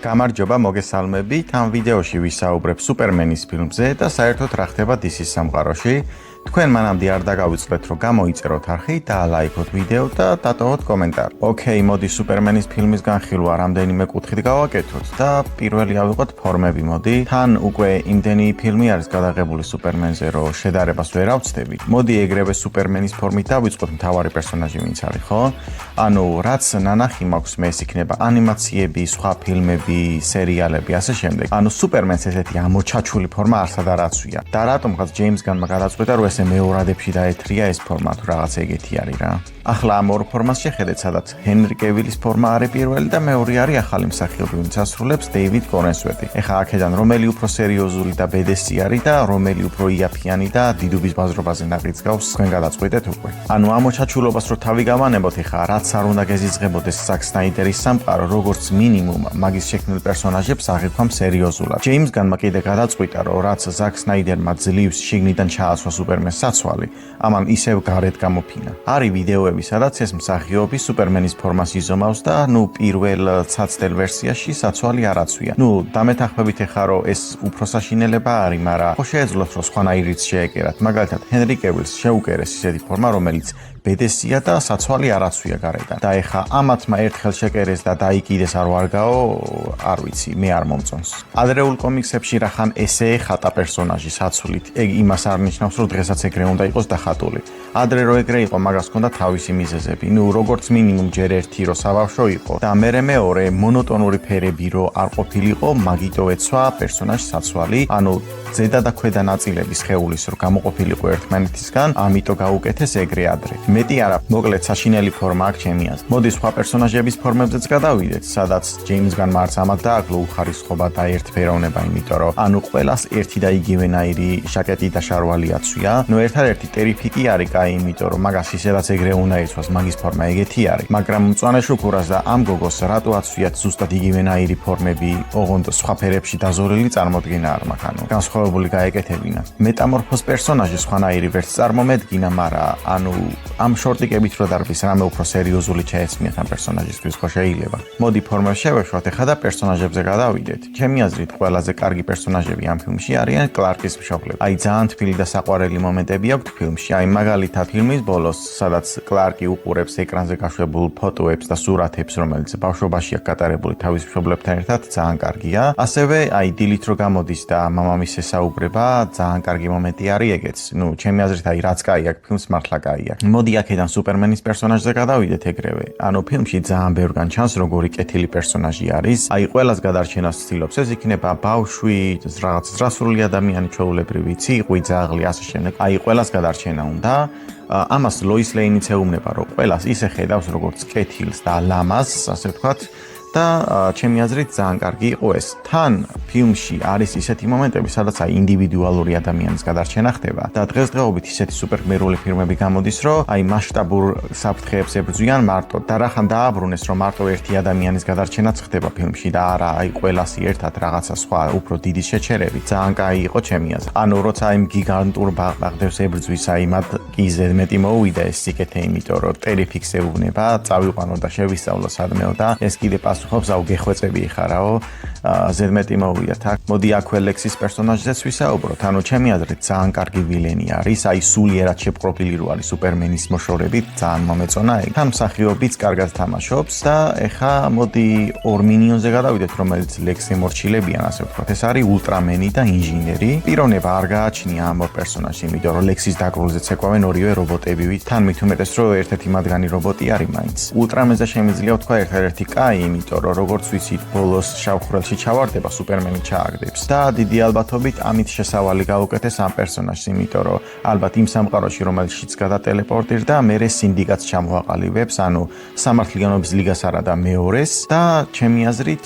გამარჯობა, მოგესალმებით. ამ ვიდეოში ვისაუბრებ სუპერმენის ფილმზე და საერთოდ რა ხდება DC-ს სამყაროში. თქვენ მანამდე არ დაგავიწყდეთ, რომ გამოიწეროთ არხი და ლაიქოთ ვიდეო და დატოვოთ კომენტარი. ოკეი, მოდი სუპერმენის ფილმის განხილვა რამდენიმე კუთხით გავაკეთოთ და პირველი ავიღოთ ფორმები, მოდი. თან უკვე იმდენი ფილმი არის გადაღებული სუპერმენზე, რომ შედარებას ვერ ავწდები. მოდი ეგრევე სუპერმენის ფორმით დავიწყოთ მთავარი პერსონაჟი ვინც არის, ხო? ანუ რაც ნანახი მაქვს მე ეს იქნება ანიმაციები, სხვა ფილმები, სერიალები, ასე შემდეგ. ანუ სუპერმენს ესეთი ამოჩაჩული ფორმა არსად არ აცვია. და რატომღაც ჯეიმს განმა გადაწყვეტა, რომ ესე მეორადებში დაეთრია ეს ფორმა თუ რაღაც ეგეთი არის რა. ახლა ამ ორ ფორმას შეხედეთ, სადაც ჰენრი კევილის ფორმა არის პირველი და მეორე არის ახალი მსახიობი, ვინც ასრულებს დეივიდ კორენსვეტი. ეხლა აქედან რომელი უფრო სერიოზული და ბედესი არის და რომელი უფრო იაფიანი და დიდუბის ბაზრობაზე ნაკრიც თქვენ გადაწყვეტეთ უკვე. ანუ ამოჩაჩულობას რო თავი გავანებოთ, ეხლა რაც არ უნდა გეზიძღებოდეს ზაკ სნაიდერის სამყარო, როგორც მინიმუმ მაგის შექმნილ პერსონაჟებს აღიქვამ სერიოზულად. ჯეიმს განმა კიდე გადაწყვიტა, რომ რაც ზაკ სნაიდერმა ძლივს შიგნიდან ჩაასვა სუპერმენს საცვალი, ამან ისევ გარეთ გამოფინა. არის ვიდეოები, სადაც ეს მსახიობი სუპერმენის ფორმას იზომავს და პირველ ცაცდელ ვერსიაში საცვალი არ აცვია. დამეთანხმებით ეხა რომ ეს უფრო საშინელება არის, მაგრამ ხო შეეძლოთ რომ სხვანაირიც შეეკერათ. მაგალითად, ჰენრი კევილს შეუკერეს ისეთი ფორმა, რომელიც ბედესია და საცვალი არ აცვია გარედან. და ეხა ამათმა ერთხელ შეკერეს და დაიკიდეს არ ვარგაო, არ ვიცი, მე არ მომწონს. ადრეულ კომიქსებში რახან ესე ხატა პერსონაჟი საცვლით, ეგ იმას არ ნიშნავს, რომ დღესაც ეგრე უნდა იყოს დახატული. ადრე რო ეგრე იყო, მაგას ჰქონდა თავისი მიზეზები. როგორც მინიმუმ ჯერ ერთი რო საბავშვო იყო და მერე მეორე მონოტონური ფერები რო არ ყოფილიყო, მაგიტო ეცვა პერსონაჟს საცვალი, ანუ ზედა და ქვედა ნაწილების სხეულის რო გამოყოფილიყო ერთმანეთისგან, ამიტომ გაუკეთეს ეგრე ადრე. მეტი არა, მოკლედ საშინელი ფორმა აქვს ჩემი აზრით. მოდი სხვა პერსონაჟების ფორმებზეც გადავიდეთ, სადაც ჯეიმს განმა არც ამათ დააკლო უხარისხობა და ერთფეროვნება, იმიტომ რომ ანუ ყველას ერთი და იგივენაირი ჟაკეტი და შარვალი აცვია. ერთადერთი ტერიფიკი არის კაი, იმიტომ რომ მაგას ისედაც ეგრე უნდა იცვას, მაგის ფორმა ეგეთი არის. მაგრამ მწვანე შუქურას და ამ გოგოს რატო აცვიათ ზუსტად იგივენაირი ფორმები, ოღონდ სხვა ფერებში დაზორილი წარმოდგენა არ მაქვს, ანუ განსხვავებული გაეკეთებინა. მეტამორფოზ პერსონაჟი სხვანაირი ვერც წარმომედგინა, მაგრამ ანუ ამ შორტიკებით რო დარბის რამე უფრო სერიოზული ჩაეცმიათ ამ პერსონაჟისთვის, ხო შეიძლება. მოდი ფორმებს შევეშვათ ეხლა და პერსონაჟებზე გადავიდეთ. ჩემი აზრით ყველაზე კარგი პერსონაჟები ამ ფილმში არიან კლარკის მშობლები. აი ძალიან თბილი და საყვარელი მომენტები აქვს ფილმში. აი მაგალითად ფილმის ბოლოს, სადაც კლარკი უყურებს ეკრანზე გაშვებულ ფოტოებს და სურათებს, რომელიც ბავშვობაშია გატარებული თავის მშობლებთან ერთად, ძალიან კარგია. ასევე აი დილით რო გამოდის და მამამის ესაუბრება, ძალიან კარგი მომენტი არის ეგეც. ჩემი აზრით აი რაც კაი აქვს ფილმს, მართლა კაი აქვს. მოდი აქედან სუპერმენის პერსონაჟზე გადავიდეთ ეგრევე. ანუ ფილმში ძალიან ბევრგან ჩანს როგორი კეთილი პერსონაჟი არის. აი ყველას გადარჩენას ცდილობს. ეს იქნება ბავშვი, რაღაც ზრდასრული ადამიანი, ჩვეულებრივი, ციყვი, ძაღლი, ასე შემდეგ. აი ყველას გადარჩენა უნდა. ამას ლოის ლეინიც ეუბნება, რომ ყველას ისე ხედავს როგორც კეთილს და ლამაზს, ასე ვთქვათ. და ჩემი აზრით ძალიან კარგი იყო ეს. თან ფილმში არის ისეთი მომენტები, სადაც აი ინდივიდუალური ადამიანის გადარჩენა ხდება და დღესდღეობით ისეთი სუპერგმერული ფილმები გამოდის, რომ აი მასშტაბურ საფრთხეებს ებრძვიან მარტო და რახან დააბრუნეს, რომ მარტო ერთი ადამიანის გადარჩენაც ხდება ფილმში და არა აი ყველასი ერთად რაღაცა სხვა უფრო დიდი შეჩერებით. ძალიან კაი იყო ჩემი აზრით. ანუ როცა იმ გიგანტურ ბაღდებს ებრძვის, აი მათ კი ზედმეტი მოუვიდა ეს სიკეთე, იმიტომ რომ ტერიფიქს ეუბნება, წავიყვანო და შევისწავლო სადმეო და ეს კიდე ხობს აუ გეხვეწები ხარაო, ზედმეტი მოვიათ აქ. მოდი აქვე ლექსის პერსონაჟზეც ვისაუბროთ. ანუ ჩემი აზრით ძალიან კარგი ვილენი არის, აი სულიერად შეპყრობილი რო არის სუპერმენის მოშორებით, ძალიან მომეწონა ეგ. თან მსახიობიც კარგად თამაშობს და ეხა მოდი ორ მინიონზე გადავიდეთ, რომელიც ლექსს ემორჩილებიან, ასე ვთქვათ. ეს არის ულტრამენი და ინჟინერი. პიროვნება არ გააჩნია ამ ორ პერსონაჟს, იმიტომ რომ ლექსის დაკრულზეც ეკავენ ორივე რობოტები, თან მით უმეტეს რომ ერთ-ერთი მათგანი რობოტი არის მაინც. ულტრამენზე შემიძლია ვთქვა ერთადერთი კაი, იმიტომ რომ როგორც ვიცით, ბოლოს შავხვრელში ჩავარდება, სუპერმენი ჩააგდებს და დიდი ალბათობით ამით შესავალი გაუკეთეს ამ პერსონაჟს, იმიტომ რომ ალბათ იმ სამყაროში, რომელშიც გადატელეპორტირდა, მერე სინდიკატს ჩამოაყალიბებს, ანუ სამართლიანობის ლიგას არა და მეორეს და ჩემი აზრით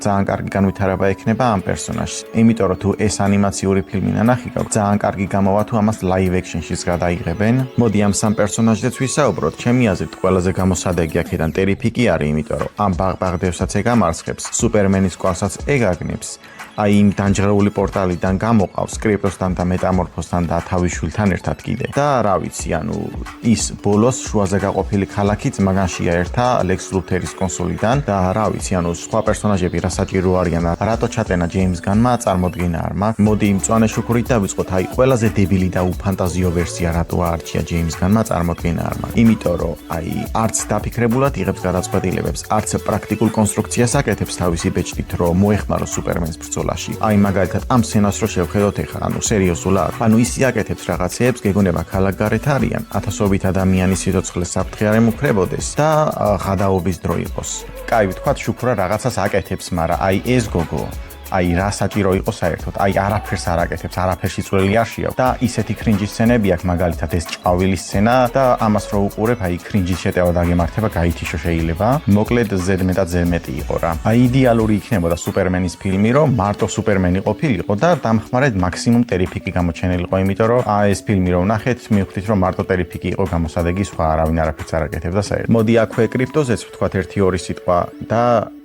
ძალიან კარგი განვითარება ექნება ამ პერსონაჟს. იმიტომ რომ თუ ეს ანიმაციური ფილმი ნანახი გაქვს, ძალიან კარგი გამოვა თუ ამას live action-შიც გადაიღებენ. მოდი ამ სამ პერსონაჟზეც ვისაუბროთ. ჩემი აზრით ყველაზე გამოსადეგი აქედან ტერიფიკი არის, იმიტომ რომ ამ ბაღდებსაც ეგ ამარცხებს, სუპერმენის კვალს როდესაც ეგაგნებს აი იმ დამჯერებული პორტალიდან გამოყავს კრიპტოსთან და მეტამორფოზთან და თავის შვილთან ერთად კიდე. და რა ვიცი, ანუ ის ბოლოს შუაზე გაყოფილი ქალაქიც მაგანშია ერთა ლექს ლუთერის კონსოლიდან და რა ვიცი, ანუ სხვა პერსონაჟები რა საჭირო არიან, რატო ჩატენა ჯეიმს განმა წარმოდგენა არ მაქვს. მოდი მწვანე შუქურით დავიწყოთ, აი ყველაზე დებილი და უფანტაზიო ვერსია რატო აარჩია ჯეიმს განმა წარმოდგენა არ მაქვს. იმიტომ რომ აი არც დაფიქრებულად იღებს გადაწყვეტილებებს, არც პრაქტიკულ კონსტრუქციას აკეთებს თავისი ბეჭდით, რომ მოეხმაროს სუპერმენს ბრძოლაში. აი მაგალითად ამ სცენას რო შევხედოთ ეხლა, ანუ სერიოზულად, ანუ ისი აკეთებს რაღაცეებს, გეგონება ქალაქგარეთ არიან, ათასობით ადამიანის სიცოცხლე საფრთხე არ ემუქრებოდეს და ღადაობის დრო იყოს. კაი, ვთქვათ, შუქურა რაღაცას აკეთებს, მაგრამ აი ეს გოგო აი რა საჭირო იყო საერთოდ, აი არაფერს არ აკეთებს, არაფერში წვლილი არ შეაქვს და ისეთი კრინჯის სცენები აქვს, მაგალითად ეს ჭავილის სცენა და ამას რო უყურებ, აი კრინჯის შეტევა დაგემართება, გაითიშო შეიძლება. მოკლედ ზედმეტად ზედმეტი იყო რა. აი იდეალური იქნებოდა სუპერმენის ფილმი, რომ მარტო სუპერმენი ყოფილიყო და დამხმარედ მაქსიმუმ ტერიფიკი გამოჩენილიყო, იმიტომ რომ ეს ფილმი რომ ნახეთ, მივხვდით რომ მარტო ტერიფიკი იყო გამოსადეგი, სხვა არავინ არაფერს არ აკეთებდა საერთოდ. მოდი აქვე კრიპტოზეც ვთქვათ 1-2 სიტყვა და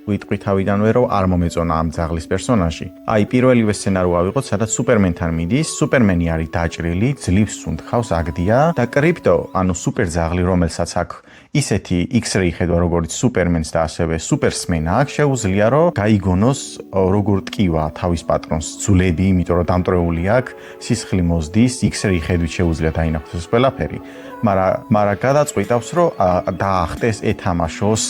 ვიტყვი თავიდანვე რომ არ მომეწონა ამ ძაღლის პერსონაჟი. აი პირველივე სცენა რო ავიღოთ, სადაც სუპერმენთან მიდის, სუპერმენი არის დაჭრილი, ძლივს უნთხავს, აგდია და კრიპტო, ანუ სუპერძაღლი, რომელსაც აქვს ისეთი X-ray ხედვა როგორც სუპერმენს და ასევე სუპერსმენა აქვს, შეუძლია რომ გაიგონოს როგორ ტკივა თავის პატრონს ძვლები, იმიტომ რომ დამტრეული აქვს, სისხლი მოსდის, X-ray ხედვით შეუძლია დაინახოს ეს ყველაფერი. მაგრამ გადაწყვიტავს რომ დაახტეს, ეთამაშოს,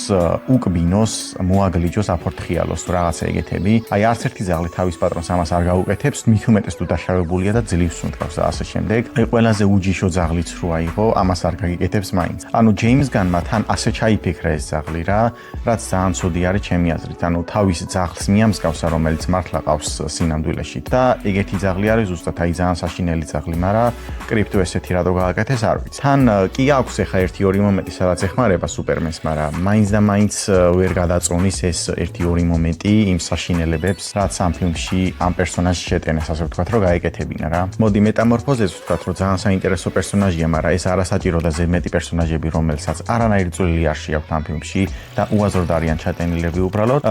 უკბინოს, მოაგლიჯოს, აფორთხიალოს თუ რაღაცა ეგეთები. აი არც ერთი ძაღლი თავის პატრონს ამას არ გაუკეთებს, მით უმეტეს თუ დაშავებულია და ძლივს უნთავს და ასე შემდეგ. აი ყველაზე უჯიშო ძაღლიც რო აიღო, ამას არ გაგიკეთებს მაინც. ანუ ჯეიმს განმა თან ასე ჩაიფიქრა ეს ძაღლი რა, რაც ძალიან ცუდი არის ჩემი აზრით. ანუ თავის ძაღლს მიამსგავსა, რომელიც მართლა ყავს სინამდვილეში და ეგეთი ძაღლი არის ზუსტად აი ძალიან საშინელი ძაღლი, მაგრამ კრიპტო ესეთი რატო გააკეთეს არ ვიცი. კი აქვს ახლა 1-2 მომენტი, სადაც ეხმარება სუპერმენს, მაგრამ მაინც და მაინც ვერ გადაწონის ეს 1-2 მომენტი იმ საშინელებებს, რაც ამ ფილმში ამ პერსონაჟს შეტენეს, ასე ვთქვათ, რომ გაეკეთებინა რა. მოდი მეტამორფოზებს ვთქვათ, რომ ძალიან საინტერესო პერსონაჟია, მაგრამ ეს არასაჭირო და ზედმეტი პერსონაჟები, რომელსაც არანაირი წვლილი არ შეაქვთ ამ ფილმში და უაზროდ არიან ჩატენილები უბრალოდ,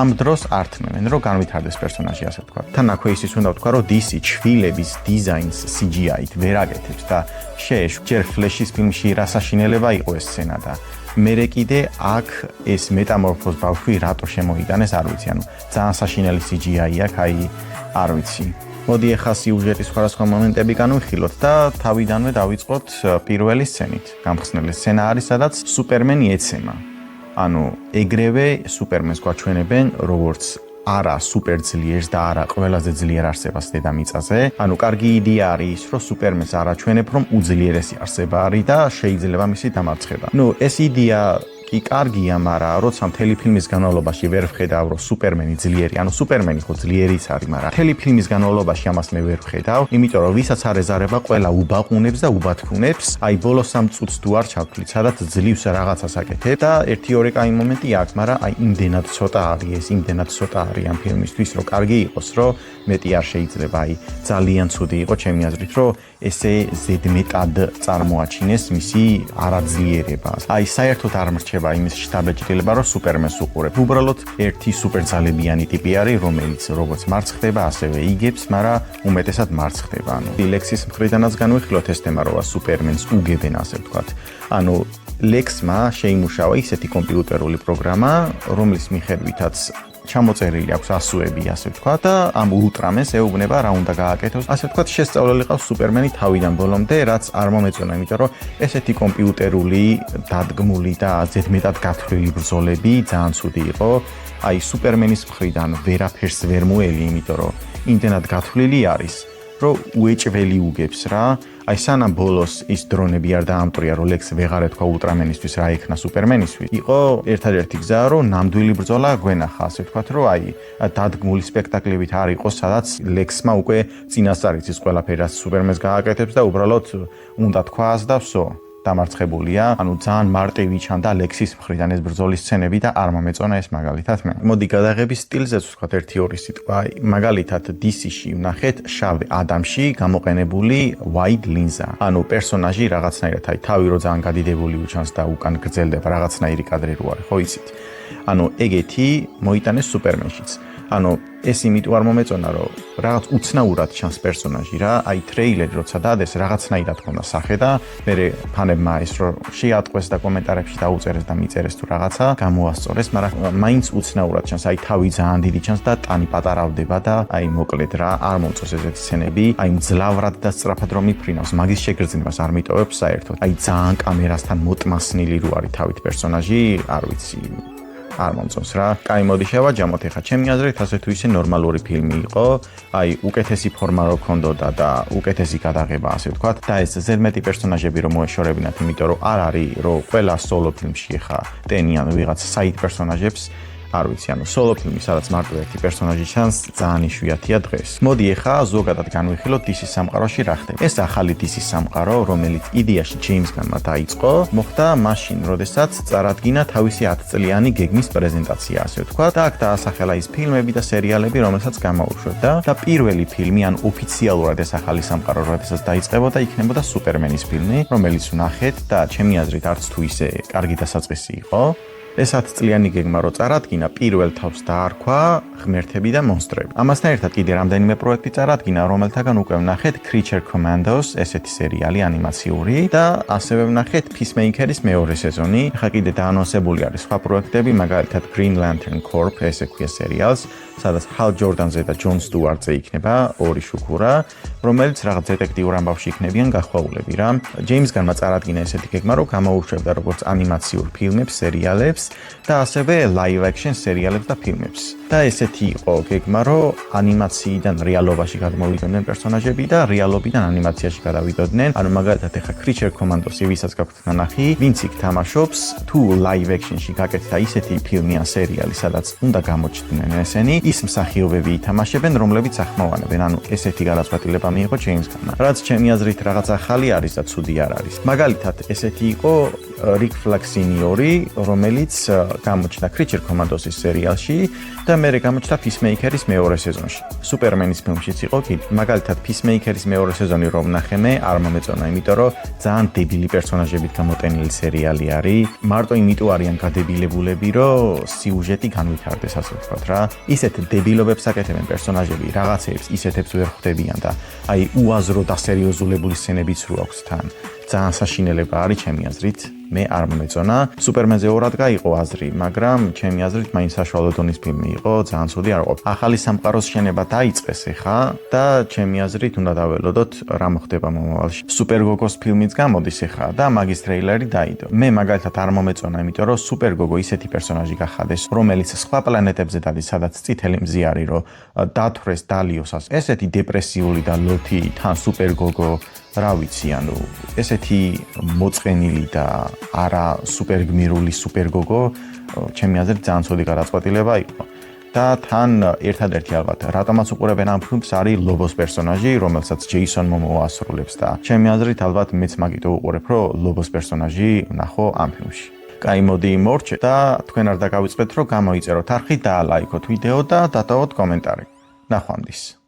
ამ დროს ართმევენ, რომ განვითარდეს პერსონაჟი, ასე ვთქვათ. თან აქვე ისიც უნდა ვთქვა, რომ DC ჩვილების დიზაინს CGI-ით ვერ აკეთებს და ჯერ ფლეშის ფილმში რა საშინელება იყო ეს სცენა და მერე კიდე აქ ეს მეტამორფოზ ბავშვი რატო შემოიტანეს არ ვიცი, ანუ ძალიან საშინელი CGI აქვს, აი არ ვიცი. მოდი ახლა სიუჟეტის სხვადასხვა მომენტები განვიხილოთ და თავიდანვე დავიწყოთ პირველი სცენით. გამხსნელი სცენა არის, სადაც სუპერმენი ეცემა. ანუ ეგრევე სუპერმენს გვაჩვენებენ როგორც არა სუპერძლიერს და არა ყველაზე ძლიერ არსებას დედამიწაზე. ანუ კარგი იდეა არის ის, რომ სუპერმენს არ აჩვენებ, რომ უძლიერესი არსება არის და შეიძლება მისი დამარცხება. ეს იდეა კი კარგია, მაგრამ როცა მთელი ფილმის განმავლობაში ვერ ვხედავ, რომ სუპერმენი ძლიერი, ანუ სუპერმენი ხო ძლიერიც არის, მაგრამ მთელი ფილმის განმავლობაში ამას მე ვერ ვხედავ, იმიტომ რომ ვისაც არ ეზარება, ყველა უბაყუნებს და უბათქუნებს. აი ბოლოს 3 წუთს თუ არ ჩავთვლით, სადაც ძლივს რაღაცას აკეთებ და 1-2 კაი მომენტი აქვს, მაგრამ აი იმდენად ცოტა არის ეს, იმდენად ცოტა არის ამ ფილმისთვის, რომ კარგი იყოს, რომ მეტი არ შეიძლება, აი ძალიან ცუდი იყო ჩემი აზრით, რომ ესე ზედმეტად წარმოაჩინეს მისი არაძლიერება. აი საერთოდ არ მრჩება იმის შთაბეჭდილება, რომ სუპერმენს უყურებ. უბრალოდ ერთი სუპერძალებიანი ტიპი არის, რომელიც როგორც მარცხდება, ასევე იგებს, მაგრამ უმეტესად მარცხდება. ანუ ლექსის მხრიდანაც განვიხილოთ ეს თემა, რომ სუპერმენს უგებენ, ასე ვთქვათ. ანუ ლექსმა შეიმუშავა ისეთი კომპიუტერული პროგრამა, რომლის მიხედვითაც ჩამოწერილი აქვს ასოები, ასე ვთქვათ, და ამ ულტრამენს ეუბნება რა უნდა გააკეთოს. ასე ვთქვათ, შესწავლილი ყავს სუპერმენი თავიდან ბოლომდე, რაც არ მომეწონა, იმიტომ რომ ესეთი კომპიუტერული, დადგმული და ზედმეტად გათვლილი ბრძოლები ძალიან ცუდი იყო. აი სუპერმენის მხრიდან ვერაფერს ვერ მოელი, იმიტომ რომ იმდენად გათვლილი არის, რომ უეჭველი უგებს რა. აი სანამ ბოლოს ის დრონები არ დაამტვრია, რომ ლექს ვეღარ ეთქვა ულტრამენისთვის რა ექნა სუპერმენისთვის. იყო ერთადერთი გზა, რომ ნამდვილი ბრძოლა გვენახა, ასე ვთქვათ, რომ აი დადგმული სპექტაკლებით არ იყოს, სადაც ლექსმა უკვე წინასწარ იცის ყველაფერი, რაც სუპერმენს გააკეთებს და უბრალოდ უნდა თქვას და ვსო. დამარცხებულია, ანუ ძალიან მარტივი ჩანდა ლექსის მხრიდან ეს ბრძოლის სცენები და არ მომეწონა ეს მაგალითად მე. მოდი გადაღების სტილზეც ვთქვათ 1-2 სიტყვა. მაგალითად DC-ში ვნახეთ შავ ადამიანში გამოყენებული wide linza. ანუ პერსონაჟი რაღაცნაირად აი თავი რო ძალიან გადიდებული უჩანს და უკან გრძელდება, რაღაცნაირი კადრი რო არის, ხო იცით? ანუ ეგეთი მოიტანეს სუპერმენშიც. ანუ ეს იმიტომ არ მომეწონა, რომ რაღაც უცნაურად ჩანს პერსონაჟი რა, აი ტრეილერი როცა დადეს რაღაცნაირად ქონდა სახე და მე ფანებმა ეს რომ შეატყვეს და კომენტარებში დაუწერეს და მიწერეს თუ რაღაცა, გამოასწორეს, მაგრამ მაინც უცნაურად ჩანს, აი თავი ძალიან დიდი ჩანს და ტანი პატარავდება და აი მოკლედ რა, არ მომწონს ესეთი სცენები, აი მძლავრად და სწრაფად რომ მიფრინავს, მაგის შეგრძნებას არ მიტოვებს საერთოდ. აი ძალიან კამერასთან მოტმასნილი რო არის თავით პერსონაჟი, არ ვიცი. არ მომწონს რა. კაი, მოდი შევაჯამოთ ახლა. ჩემი აზრით ასე თუ ისე ნორმალური ფილმი იყო. აი, უკეთესი ფორმა რო ქონდოდა და უკეთესი გადაღება, ასე ვთქვათ. და ეს ზედმეტი პერსონაჟები რომ მოეშორებინათ, იმიტომ რომ არ არის რომ ყველა სოლო ფილმში ხა ტენიან ვიღაც საიდ პერსონაჟებს. არ ვიცი, ანუ სოლო ფილმი, სადაც მარტო ერთი პერსონაჟი ჩანს, ძალიან იშვიათია დღეს. მოდი ახლა ზოგადად განვიხილოთ DC-ის სამყაროში რა ხდება. ეს ახალი DC-ის სამყარო, რომელიც იდეაში ჯეიმს განმა დაიწყო, მოხდა მაშინ, როდესაც წარადგინა თავისი 10 წლიანი გეგმის პრეზენტაცია, ასე ვთქვათ. და აქ დაასახელა ის ფილმები და სერიალები, რომელსაც გამოუშვებდა. და პირველი ფილმი, ან ოფიციალურად ეს ახალი სამყარო, როდესაც დაიწყებოდა, იქნებოდა სუპერმენის ფილმი, რომელიც ვნახეთ და ჩემი აზრით არც თუ ისე კარგი დასაწყისი იყო. ეს 10 წლიანი გეგმა რო წარადგინა, პირველ თავს დაარქვა ღმერთები და მონსტრები. ამასთან ერთად კიდე რამდენიმე პროექტი წარადგინა, რომელთაგან უკვე ვნახეთ Creature Commandos, ესეთი სერიალი ანიმაციური და ასევე ვნახეთ Peacemaker-ის მეორე სეზონი. ხა კიდე დაანონსებული არის სხვა პროექტები, მაგალითად Green Lantern Corps, ესე ქვია სერიალს, სადაც Hal Jordan-ზე და Jon Stewart-ზე იქნება ორი შუქურა, რომელიც რაღაც დეტექტიურ ამბავში იქნებიან გახვეულები რა. ჯეიმს განმა წარადგინა ესეთი გეგმა, რომ გამოუშვებდა როგორც ანიმაციურ ფილმებს, სერიალებს და ასევე live action სერიალებს და ფილმებს. და ესეთი იყო გეგმა, რომ ანიმაციიდან რეალობაში გადმოვიდოდნენ პერსონაჟები და რეალობიდან ანიმაციაში გადავიდოდნენ. ანუ მაგალითად ახლა Creature Commandos-ი ვისაც გაქვთ ნანახი, ვინც იქ თამაშობს, თუ live action-ში გაკეთდა ისეთი ფილმი ან სერიალი, სადაც უნდა გამოჩნდნენ ესენი, ის მსახიობები ითამაშებენ, რომლებიც ახმოვანებენ. ანუ ესეთი გადაწყვეტილება მიიღო ჯეიმს განმა. რაც ჩემი აზრით რაღაც ახალი არის და ცუდი არ არის. მაგალითად, ესეთი იყო Rick Flag სინიორი, რომელიც გამოჩნდა Creature Commandos-ის სერიალში და მერე გამოჩნდა Peacemaker-ის მეორე სეზონში. Superman-ის ფილმშიც იყო კიდე. მაგალითად, Peacemaker-ის მეორე სეზონი რომ ვნახე მე, არ მომეწონა, იმიტომ რომ ძალიან დებილი პერსონაჟებით გამოტენილი სერიალი არის. მარტო იმიტომ არიან გადებილებულები, რომ სიუჟეტი განვითარდეს, ასე ვთქვათ რა. ისეთ დებილობებს აკეთებენ პერსონაჟები, რაღაცეებს ისეთებს ვერ ხვდებიან და აი უაზრო და სერიოზულებული სცენებიც რო აქვს თან. ძალიან საშინელება არის ჩემი აზრით. მე არ მომეწონა. Superman-ზე ორად გაიყო აზრი, მაგრამ ჩემი აზრით მაინც საშუალო დონის ფილმი იყო, ძალიან ცუდი არ იყო. ახალი სამყაროს შენება დაიწყეს ახლა და ჩემი აზრით უნდა დაველოდოთ რა მოხდება მომავალში. Supergogos ფილმიც გამოდის ახლა და მაგის ტრეილერი დაიდო. მე მაგალითად არ მომეწონა, იმიტომ რომ Supergogo ისეთი პერსონაჟი გახადეს, რომელიც სხვა პლანეტებზე დადის, სადაც წითელი მზი არის, რომ დათვრეს, დალიოს. ესეთი დეპრესიული და ლოთი თან Supergogo რა ვიცი, ანუ ესეთი მოწყენილი და არა სუპერგმირული Supergogo ჩემი აზრით ძალიან ცუდი გადაწყვეტილება იყო. და თან ერთადერთი ალბათ რატომაც უყურებენ ამ ფილმს არის ლობოს პერსონაჟი, რომელსაც ჯეისონ მომოა ასრულებს და ჩემი აზრით ალბათ მეც მაგიტო უყურებ, რომ ლობოს პერსონაჟი ვნახო ამ ფილმში. კაი, მოდი მორჩეთ და თქვენ არ დაგავიწყდეთ, რომ გამოიწეროთ არხი და ლაიქოთ ვიდეო და დატოვოთ კომენტარი. ნახვამდის.